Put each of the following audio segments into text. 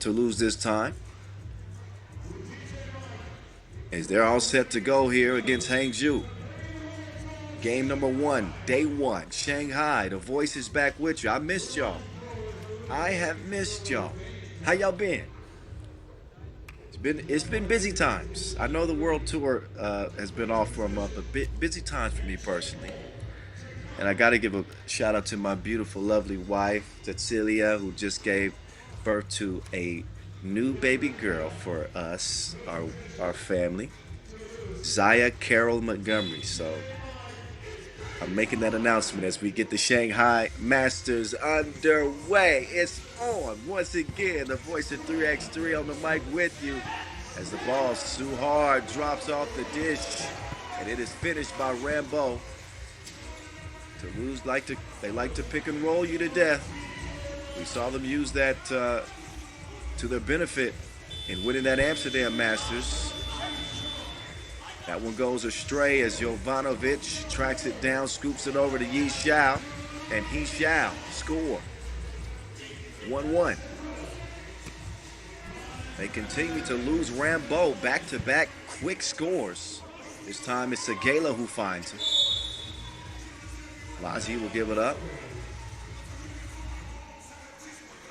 Toulouse this time, as they're all set to go here against Hangzhou. Game number 1, day 1, Shanghai. The voice is back with you. I missed y'all. I have missed y'all. How y'all been? It's been busy times. I know the world tour has been off for a month, but busy times for me personally. And I got to give a shout out to my beautiful, lovely wife, Cecilia, who just gave birth to a new baby girl for us, our family, Zaya Carol Montgomery. So I'm making that announcement as we get the Shanghai Masters underway. It's on once again. The voice of 3x3 on the mic with you as the ball too hard drops off the dish, and it is finished by Rambo. Toulouse like to pick and roll you to death. We saw them use that to their benefit in winning that Amsterdam Masters. That one goes astray as Jovanovic tracks it down, scoops it over to Yi Xiao, and he shall score. 1-1. They continue to lose Rambo back-to-back quick scores. This time it's Segala who finds him. Lazi will give it up.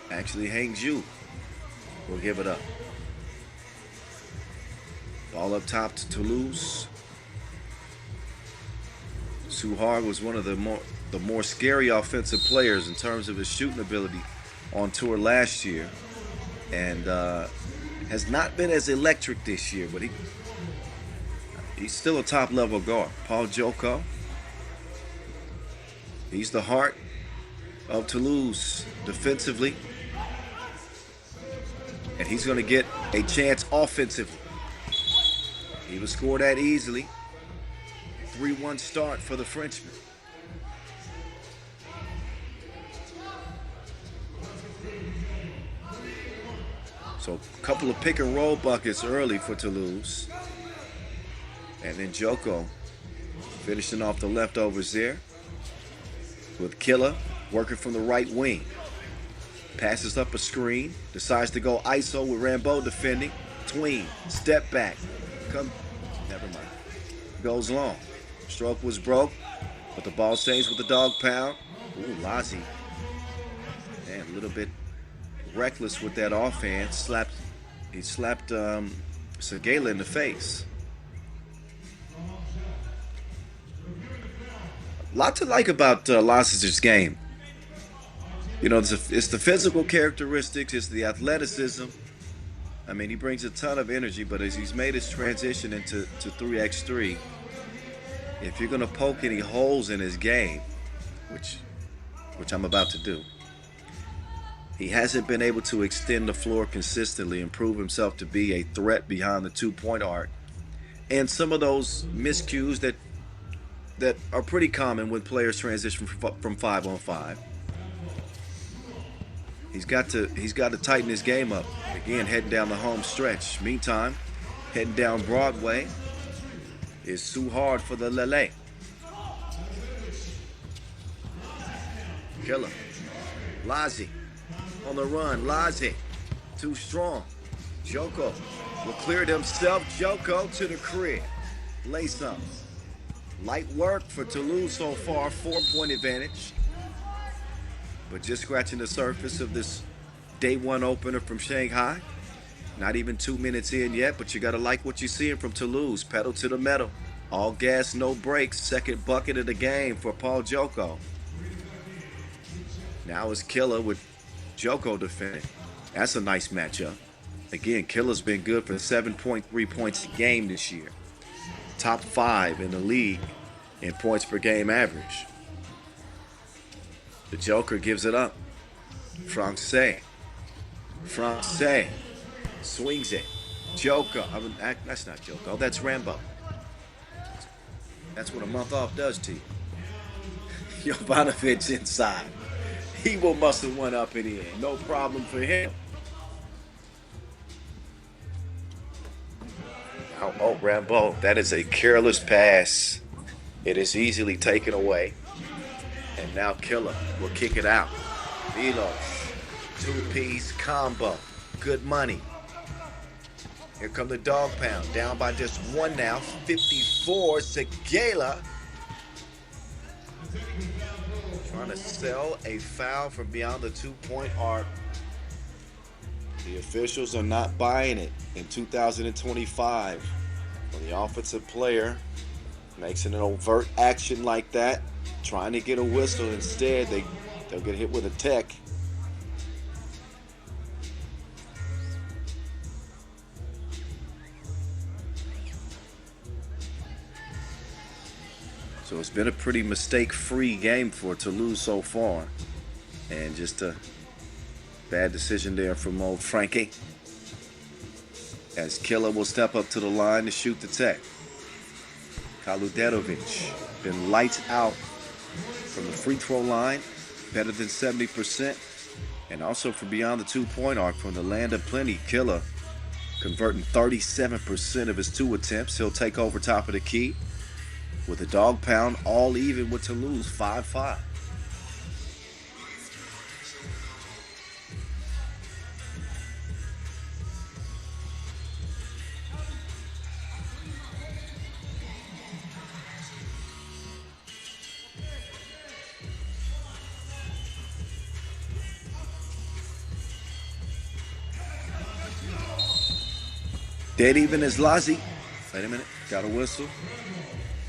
Actually, Hangzhou will give it up. Ball up top to Toulouse. Suhar was one of the more scary offensive players in terms of his shooting ability on tour last year, and has not been as electric this year, but he's still a top-level guard. Paul Joko, he's the heart of Toulouse defensively, and he's going to get a chance offensively. He was scored that easily. 3-1 start for the Frenchman. So a couple of pick and roll buckets early for Toulouse. And then Joko finishing off the leftovers there with Killer working from the right wing. Passes up a screen, decides to go ISO with Rambo defending. Tween, step back, never mind. Goes long. Stroke was broke, but the ball stays with the dog pound. Ooh, Lazi. Man, a little bit reckless with that offhand. He slapped Segala in the face. A lot to like about Lazic's game. You know, it's the physical characteristics, it's the athleticism. I mean, he brings a ton of energy, but as he's made his transition into 3x3, if you're going to poke any holes in his game, which I'm about to do, he hasn't been able to extend the floor consistently and prove himself to be a threat behind the two-point arc. And some of those miscues that are pretty common when players transition from 5-on-5. He's got to tighten his game up. Again, heading down the home stretch. Meantime, heading down Broadway is too hard for the Lele. Killer. Lazi on the run. Lazi too strong. Joko will clear it himself. Joko to the crib. Lace up. Light work for Toulouse so far. 4-point advantage. But just scratching the surface of this day 1 opener from Shanghai. Not even 2 minutes in yet, but you got to like what you're seeing from Toulouse. Pedal to the metal. All gas, no brakes. Second bucket of the game for Paul Joko. Now it's Killer with Joko defending. That's a nice matchup. Again, Killer's been good for 7.3 points a game this year. Top 5 in the league in points per game average. The Joker gives it up. Francais swings it. Joker. That's not Joko. That's Rambo. That's what a month off does to you. Jovanovic inside. He will muscle one up in the end. No problem for him. Oh, Rambo. That is a careless pass. It is easily taken away. And now Killer will kick it out. Milos. Two-piece combo. good money. Here come the dog pound. Down by just one now. 54. Segala trying to sell a foul from beyond the 2-point arc. The officials are not buying it in 2025. When the offensive player makes an overt action like that, trying to get a whistle, instead they'll get hit with a tech. So it's been a pretty mistake-free game for Toulouse so far. And just a bad decision there from old Frankie. As Killer will step up to the line to shoot the tech. Kaluderovic been lights out from the free throw line, better than 70%. And also from beyond the 2-point arc from the land of plenty, Killer converting 37% of his 2 attempts. He'll take over top of the key with a dog pound, all even with Toulouse, 5-5. Dead even as Lazi. Wait a minute, got a whistle.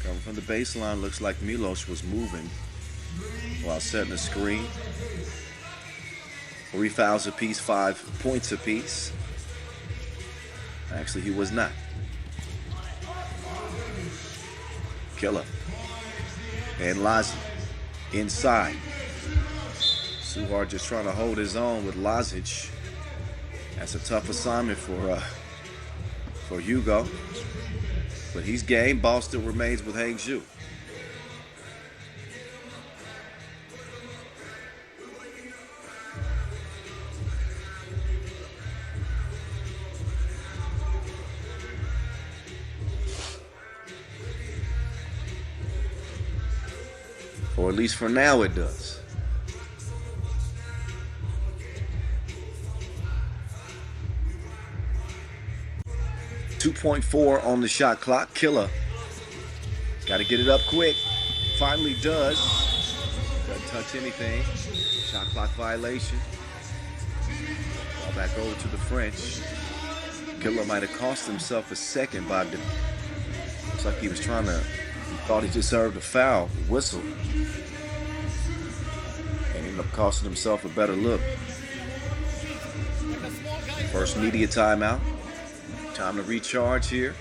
Coming from the baseline, looks like Milos was moving while setting a screen. 3 fouls apiece, 5 points apiece. Actually, he was not. Killer. And Lazi inside. Suhar just trying to hold his own with Lazic. That's a tough assignment for Hugo. But he's game. Ball still remains with Hangzhou. Or at least for now it does. .4 on the shot clock. Killer got to get it up quick. Finally does. Doesn't touch anything. Shot clock violation. Ball back over to the French. Killer might have cost himself a second by looks like he thought he deserved a foul. Whistle. And ended up costing himself a better look. First media timeout. Time to recharge here.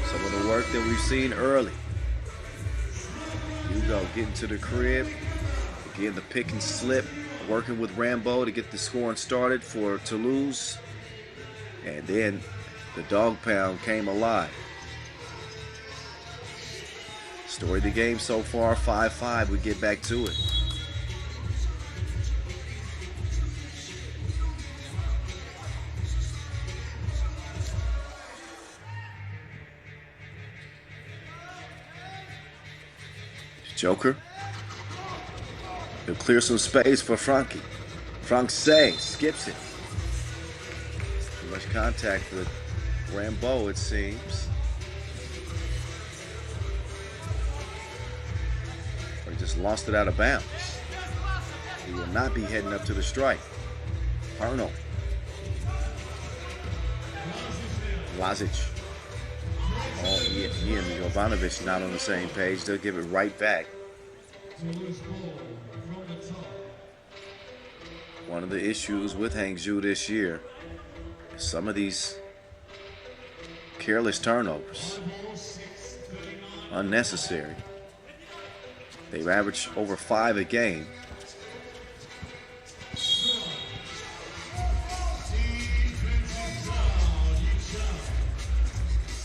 Some of the work that we've seen early. Hugo getting to the crib. Again, the pick and slip. Working with Rambo to get the scoring started for Toulouse. And then the dog pound came alive. Story of the game so far, 5-5. We get back to it. Joker. He'll clear some space for Frankie. Francais skips it. Too much contact with Rambo, it seems. Or he just lost it out of bounds. He will not be heading up to the strike. Arnold. Lazic. Oh, he and Jovanovic not on the same page. They'll give it right back. One of the issues with Hangzhou this year is some of these careless turnovers. Unnecessary. They've averaged over 5 a game.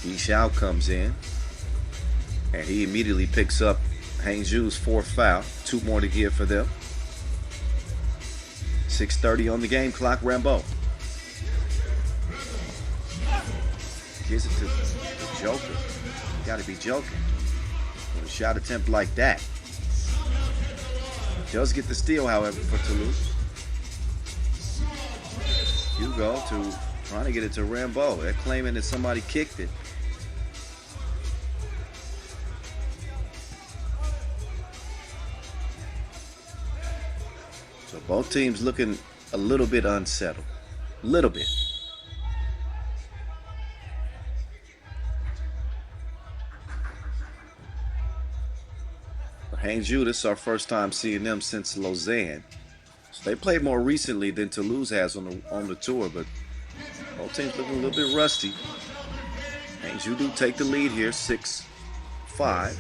Xiao comes in, and he immediately picks up Hangzhou's 4th foul. 2 more to give for them. 6:30 on the game clock. Rambo gives it to the Joker. You got to be joking with a shot attempt like that. Does get the steal, however, for Toulouse. Hugo to trying to get it to Rambo. They're claiming that somebody kicked it. So both teams looking a little bit unsettled. Little bit. Hangzhou, this is our first time seeing them since Lausanne. So they played more recently than Toulouse has on the tour, but both teams looking a little bit rusty. Hangzhou do take the lead here, 6-5.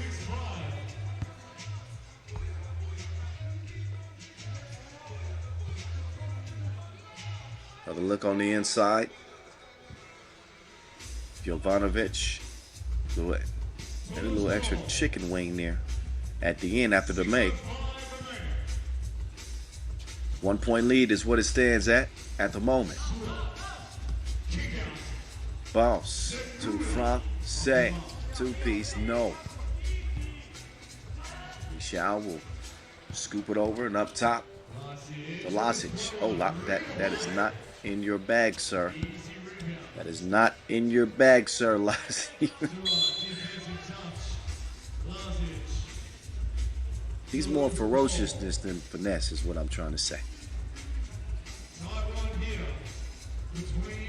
Another look on the inside. Jovanovic, a little extra chicken wing there at the end after the make. 1 point lead is what it stands at the moment. Bounce to Francais. Two-piece, no. Michel will scoop it over and up top to Lasic. Oh, that is not in your bag, sir. That is not in your bag, sir, Lasic. He's more ferociousness than finesse is what I'm trying to say. Between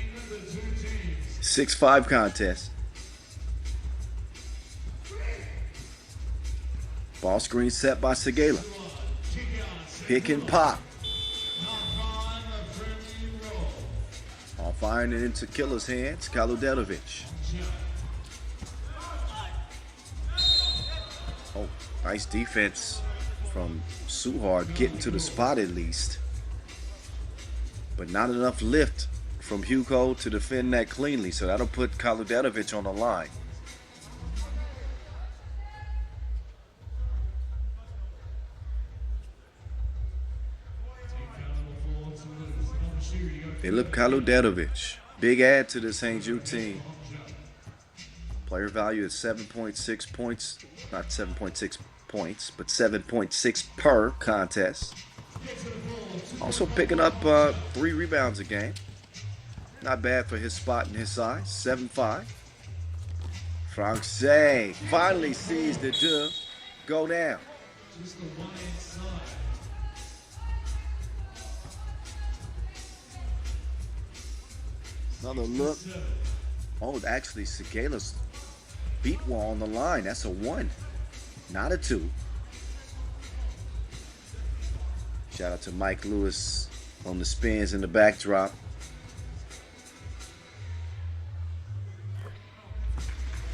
6-5 contest. Ball screen set by Segala. Pick and pop. All firing it into Killer's hands. Kaludenovic. Oh, nice defense from Suhard, getting to the spot at least. But not enough lift from Hugo to defend that cleanly, so that'll put Kaludenovic on the line. Philip Kaludenovic, big add to this Hangzhou team. Player value is 7.6 points, not 7.6 points, but 7.6 per contest. Also picking up 3 rebounds a game. Not bad for his spot and his size. 7-5. Francais finally sees the deux go down. Another look. Oh, actually, Segala's beat wall on the line. That's a 1, not a 2. Shout out to Mike Lewis on the spins in the backdrop.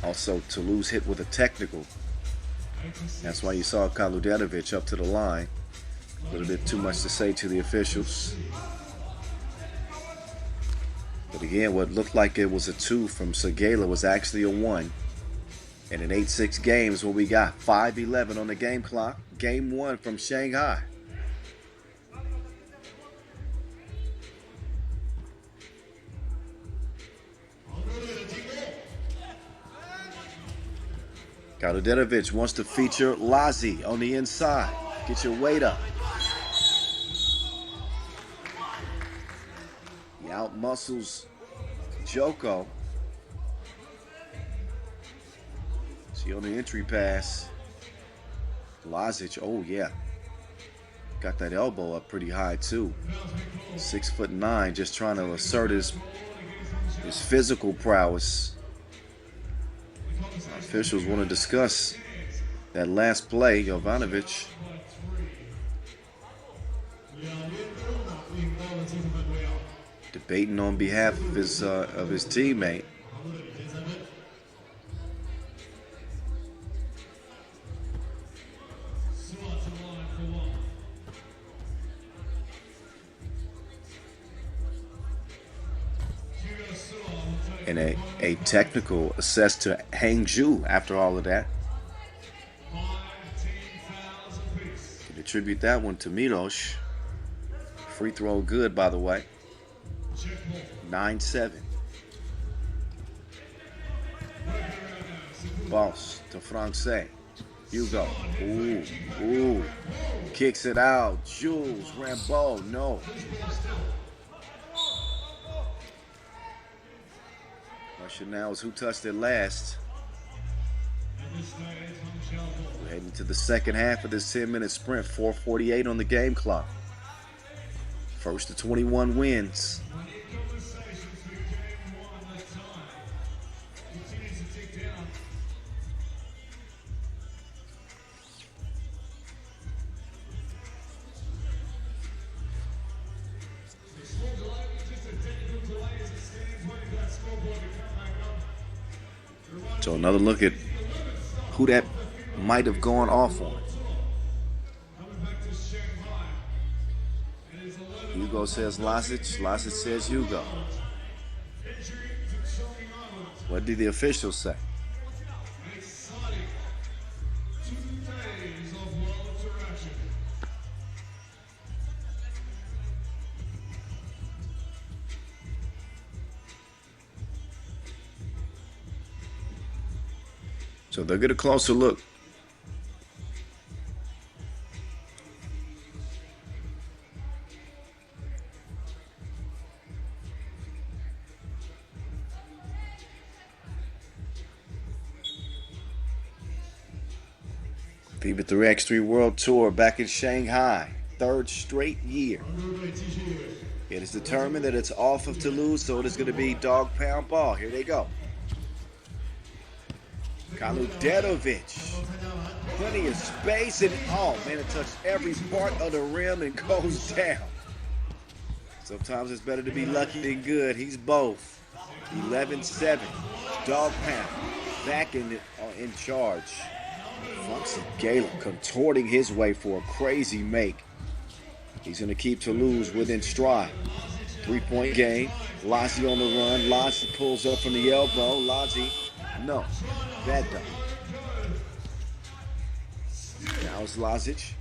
Also, Toulouse hit with a technical. That's why you saw Kaludenovic up to the line. A little bit too much to say to the officials. But again, what looked like it was a 2 from Segala was actually a 1. And in 8-6 games, what we got? 5-11 on the game clock. Game 1 from Shanghai. Kaludenovic wants to feature Lazi on the inside. Get your weight up. He out-muscles Joko. See on the entry pass. Lazic, oh yeah. Got that elbow up pretty high too. 6'9", just trying to assert his physical prowess. Officials want to discuss that last play, Jovanovic. Debating on behalf of his teammate. And a technical assessed to Hangzhou after all of that. Can attribute that one to Milos. Free throw good, by the way. 9-7. Boss to Francais. Hugo. Ooh. Kicks it out. Jules Rambo. No. Question now is who touched it last. We're heading to the second half of this 10-minute sprint. 4:48 on the game clock. First to 21 wins. So another look at who that might have gone off on. Hugo says Lazic. Lazic says Hugo. What did the officials say? So they'll get a closer look. FIBA 3x3 World Tour back in Shanghai. Third straight year. It is determined that it's off of Toulouse, so it is going to be dog pound ball. Here they go. Kaludetovic. Plenty of space, and oh man, it touched every part of the rim and goes down. Sometimes it's better to be lucky than good. He's both. 11-7. Dog pound. Back in charge. Gala contorting his way for a crazy make. He's going to keep Toulouse within stride. 3-point game. Lazzi on the run. Lazzi pulls up from the elbow. Lazzi, no. Bad dog. Now it's Lazic.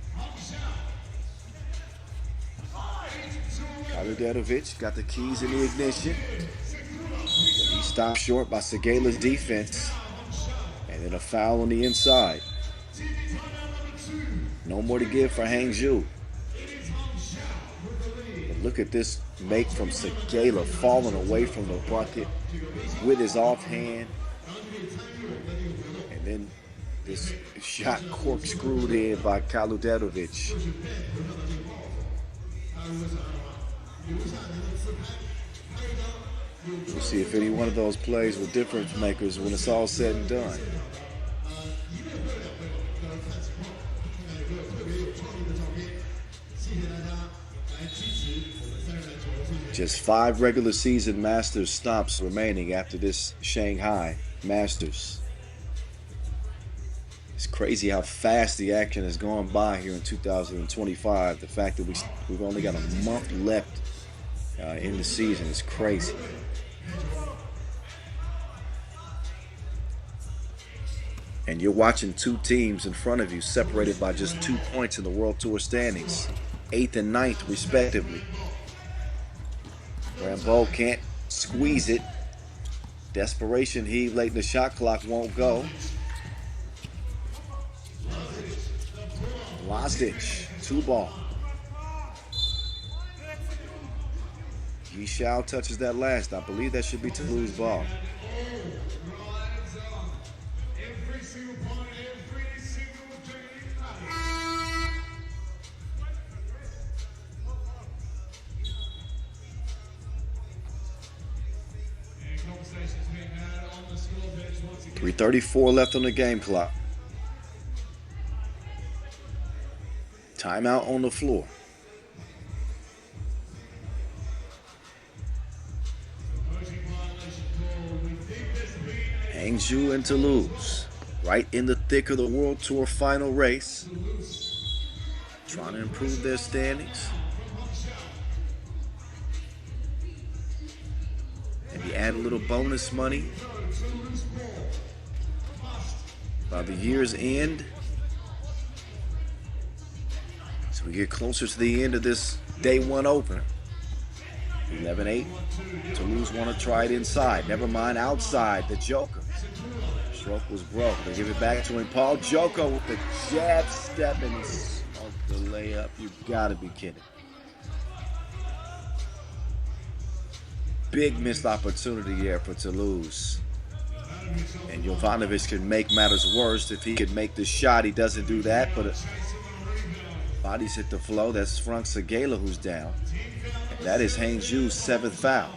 Kaludetovic got the keys in the ignition. But he stopped short by Segala's defense. And then a foul on the inside. No more to give for Hangzhou. But look at this make from Segala, falling away from the bucket with his offhand. And then this shot corkscrewed in by Kaludetovic. We'll see if any one of those plays were difference makers when it's all said and done. Just 5 regular season Masters stops remaining after this Shanghai Masters. It's crazy how fast the action has gone by here in 2025. The fact that we've only got a month left in the season is crazy. And you're watching 2 teams in front of you separated by just 2 points in the World Tour standings, 8th and 9th respectively. Rambo can't squeeze it. Desperation heave late in the shot clock won't go. Lazic, 2 ball. Yishao touches that last. I believe that should be Toulouse ball. .334 left on the game clock. Timeout on the floor. Hangzhou and Toulouse, right in the thick of the World Tour final race, trying to improve their standings. Maybe add a little bonus money by the year's end. So we get closer to the end of this day 1 opener. 11-8. Toulouse want to try it inside. Never mind, outside. The Joker. Stroke was broke. They give it back to him. Paul Joko with the jab step and the layup. You gotta be kidding. big missed opportunity here for Toulouse. And Jovanovic can make matters worse if he could make the shot. He doesn't do that, but bodies hit the flow. That's Frank Segala who's down. And that is Hangzhou's 7th foul.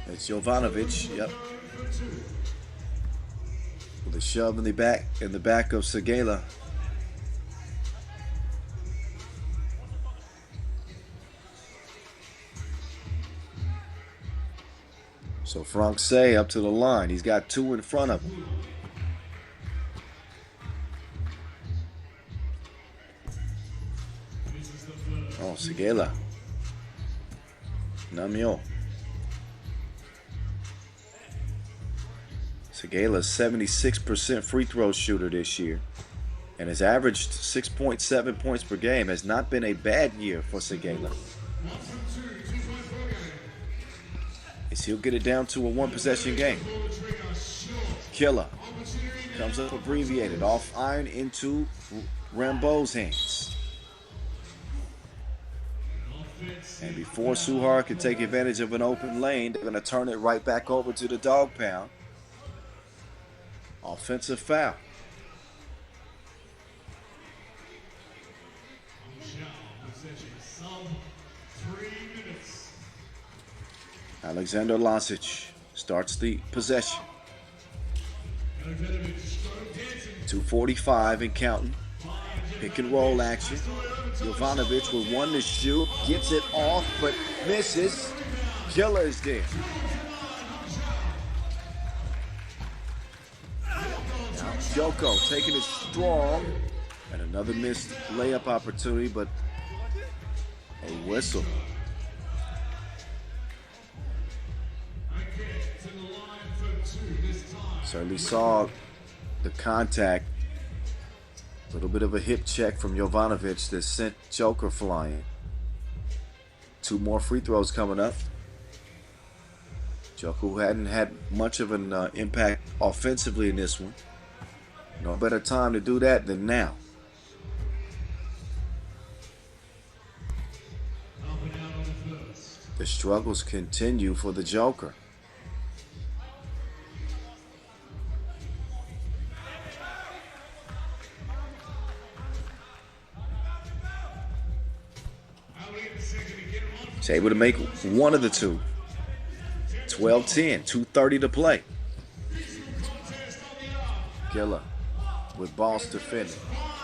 It's Jovanovic, yep. With a shove in the back of Segala. So Francais up to the line. He's got 2 in front of him. Oh, Segala. Namio. Segala's 76% free throw shooter this year and has averaged 6.7 points per game. Has not been a bad year for Segala. He'll get it down to a 1-possession game. Killer comes up abbreviated off iron into Rambo's hands. And before Suhar can take advantage of an open lane, they're going to turn it right back over to the dog pound. Offensive foul. Alexander Lasic starts the possession. 2:45 and counting. Pick and roll action. Jovanovic with 1 to shoot. Gets it off, but misses. Killer is there. Now Joko taking it strong. And another missed layup opportunity, but a whistle. Certainly saw the contact. A little bit of a hip check from Jovanovic that sent Joker flying. 2 more free throws coming up. Joker, who hadn't had much of an impact offensively in this one. No better time to do that than now. The struggles continue for the Joker. He's able to make one of the two. 12-10, 2:30 to play. Gilla with balls defending.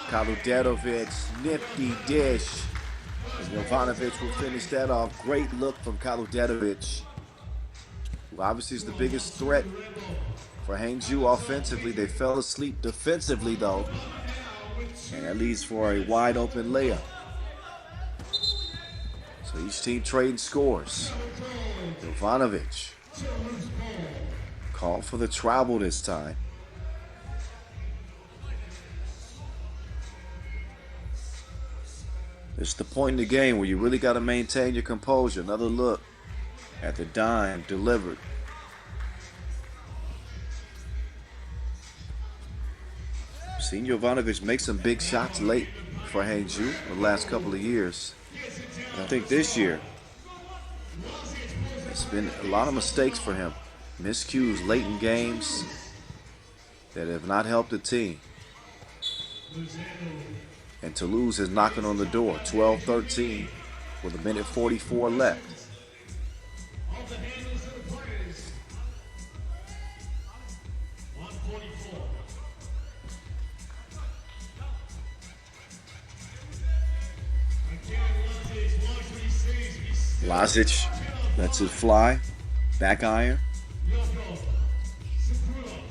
Kaluderovic, nifty dish. And Jovanovic will finish that off. Great look from Kaluderovic, who obviously is the biggest threat for Hangzhou offensively. They fell asleep defensively, though. And that leads for a wide open layup. So each team trading scores. Jovanovic called for the travel this time. It's the point in the game where you really got to maintain your composure. Another look at the dime delivered. Seen Jovanovic make some big shots late for Hangzhou the last couple of years. I think this year, it's been a lot of mistakes for him. Miscues late in games that have not helped the team. And Toulouse is knocking on the door. 12-13 with 1:44 left. Lasic lets it fly. Back iron.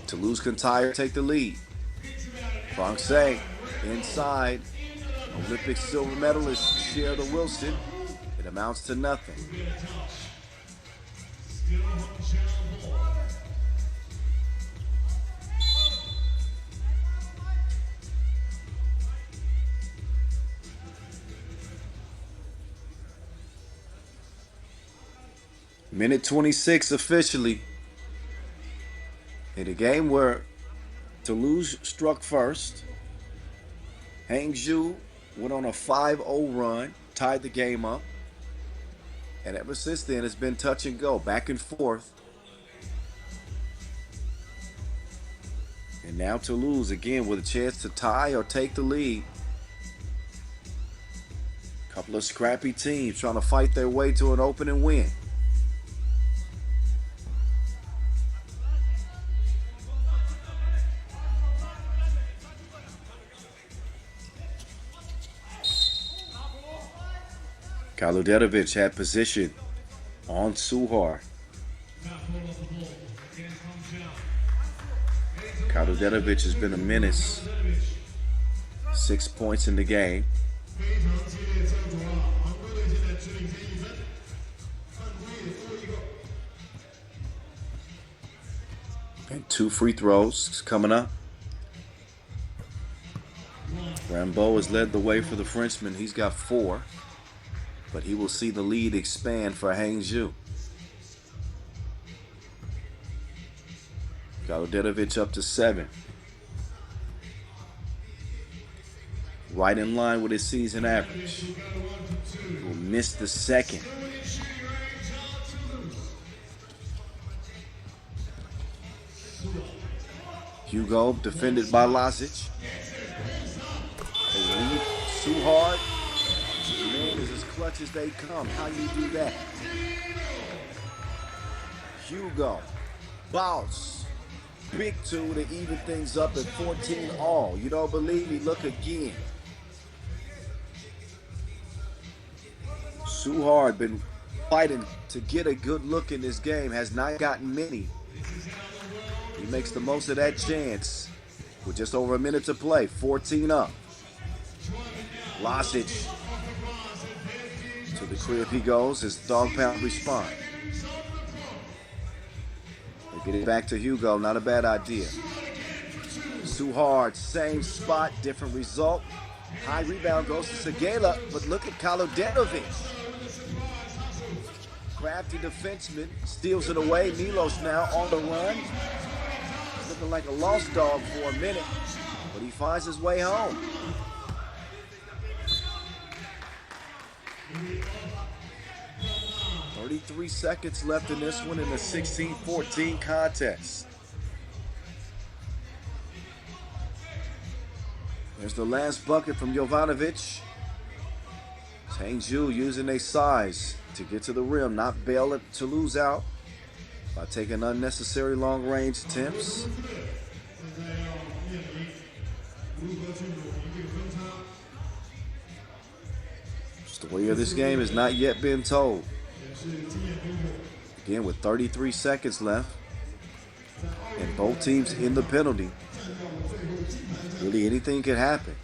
Toulouse can take the lead. Francais inside. Olympic silver medalist Sheila Wilson. It amounts to nothing. Minute 26 officially. In a game where Toulouse struck first. Hangzhou went on a 5-0 run, tied the game up. And ever since then, it's been touch and go, back and forth. And now Toulouse again with a chance to tie or take the lead. Couple of scrappy teams trying to fight their way to an opening win. Kaludetovic had position on Suhar. Kaludetovic has been a menace. 6 points in the game. And 2 free throws coming up. Rambeau has led the way for the Frenchman. He's got 4. But he will see the lead expand for Hangzhou. Kaludetovic up to 7. Right in line with his season average. Will miss the second. Hugo defended by Lazic. They lead too hard. The man is as clutch as they come. How you do that? Hugo. Bounce. Big 2 to even things up at 14 all. You don't believe me? Look again. Suhard been fighting to get a good look in this game. Has not gotten many. He makes the most of that chance with just over a minute to play. 14 up. Lazic. To the crib he goes as Dog Pound respond. They get it back to Hugo. Not a bad idea. Suhard, same spot, different result. High rebound goes to Segala, but look at Kaludetovic. Crafty defenseman, steals it away. Milos now on the run. Looking like a lost dog for a minute, but he finds his way home. .33 seconds left in this one in the 16-14 contest. There's the last bucket from Jovanovic. Hangzhou using their size to get to the rim, not bail it Toulouse out by taking unnecessary long-range attempts. The story of this game has not yet been told. Again, with 33 seconds left and both teams in the penalty, really anything could happen.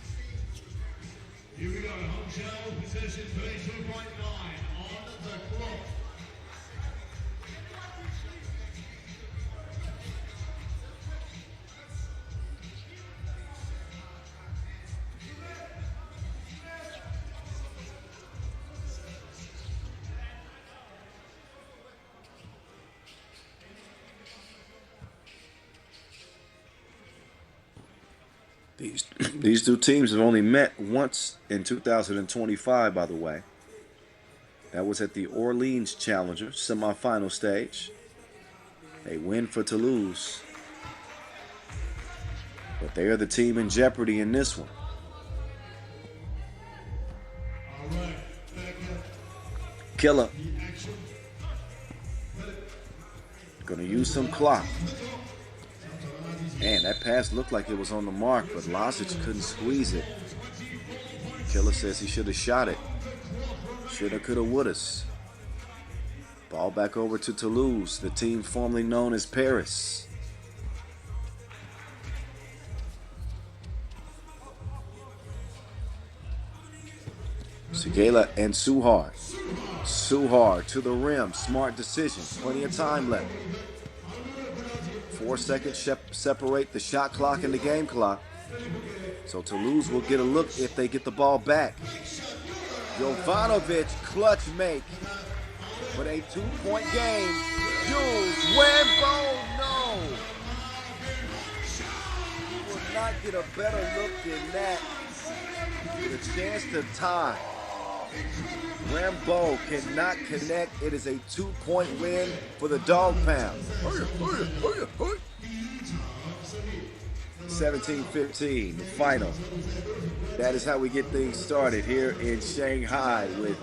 These two teams have only met once in 2025, by the way. That was at the Orleans Challenger semifinal stage. A win for Toulouse. But they are the team in jeopardy in this one. Killer. Gonna use some clock. Man, that pass looked like it was on the mark, but Lazic couldn't squeeze it. Killer says he should have shot it. Shoulda, coulda, woulda. Ball back over to Toulouse, the team formerly known as Paris. Segala and Suhard. Suhard to the rim. Smart decision. Plenty of time left. 4 seconds separate the shot clock and the game clock. So Toulouse will get a look if they get the ball back. Jovanovic, clutch make. But a 2-point game. Jules Rambeau, no. You will not get a better look than that. With a chance to tie. Rambo cannot connect. It is a 2-point win for the Dog Pound. 17-15, the final. That is how we get things started here in Shanghai with